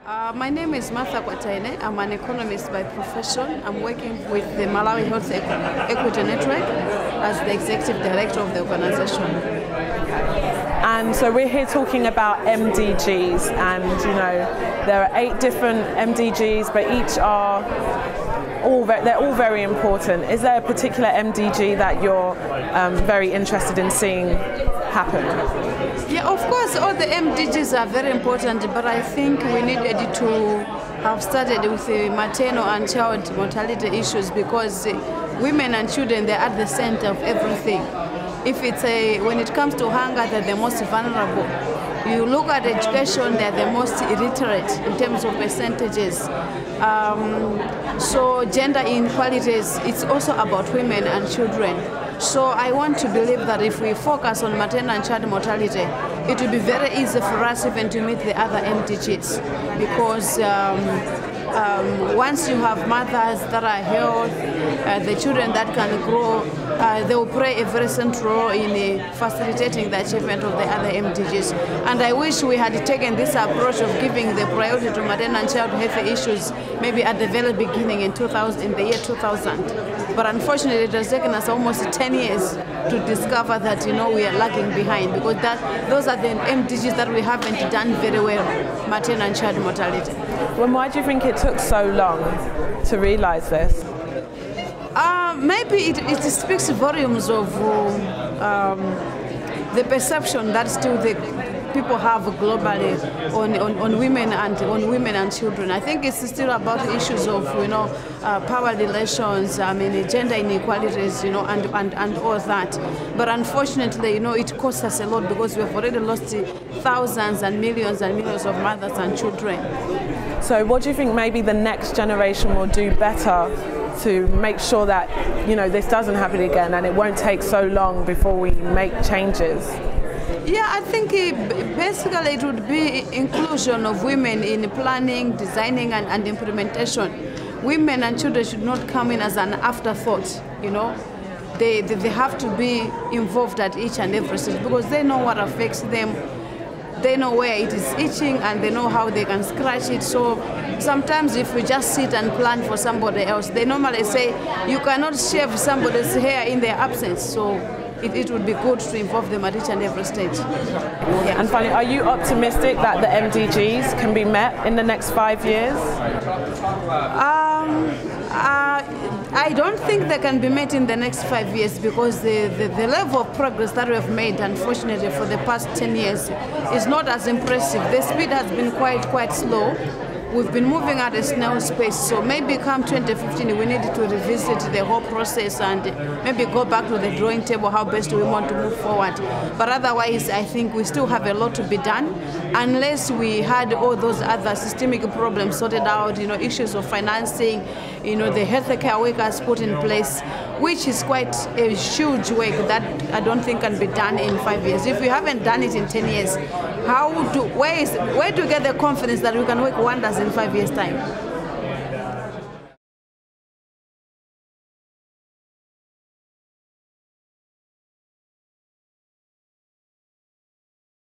My name is Martha Kwataine. I'm an economist by profession. I'm working with the Malawi Health Equity Network as the executive director of the organization. And so we're here talking about MDGs, and there are 8 different MDGs, but they're all very important. Is there a particular MDG that you're very interested in seeing happen? Yeah, of course, all the MDGs are very important, but I think we needed to have started with the maternal and child mortality issues, because women and children, they're at the center of everything. When it comes to hunger, they're the most vulnerable. You look at education, they're the most illiterate in terms of percentages. So gender inequalities, it's also about women and children. So I want to believe that if we focus on maternal and child mortality, it will be very easy for us even to meet the other MDGs, because once you have mothers that are healthy, the children that can grow, they will play a very central role in facilitating the achievement of the other MDGs. And I wish we had taken this approach of giving the priority to maternal and child health issues maybe at the very beginning in the year 2000. But unfortunately, it has taken us almost 10 years to discover that we are lagging behind, because those are the MDGs that we haven't done very well, maternal and child mortality. Well, why do you think it took so long to realize this? Maybe it speaks volumes of the perception that still the people have globally on women and children. I think it's still about the issues of power relations, gender inequalities, and all that. But unfortunately, it costs us a lot, because we have already lost thousands and millions of mothers and children. So what do you think maybe the next generation will do better to make sure that this doesn't happen again, and it won't take so long before we make changes? Yeah, I think basically it would be inclusion of women in planning, designing, and implementation. Women and children should not come in as an afterthought. They have to be involved at each and every stage, because they know what affects them. They know where it is itching, and they know how they can scratch it. So sometimes if we just sit and plan for somebody else, they normally say you cannot shave somebody's hair in their absence. So it would be good to involve them at each and every stage. Yeah. And finally, are you optimistic that the MDGs can be met in the next 5 years? I don't think they can be met in the next 5 years, because the level of progress that we have made, unfortunately, for the past 10 years is not as impressive. The speed has been quite slow. We've been moving at a snail's pace, so maybe come 2015 we need to revisit the whole process and maybe go back to the drawing table, how best we want to move forward. But otherwise, I think we still have a lot to be done, unless we had all those other systemic problems sorted out, issues of financing, the healthcare workers put in place, which is quite a huge work that I don't think can be done in 5 years. If we haven't done it in 10 years, where do we get the confidence that we can work wonders in 5 years' time?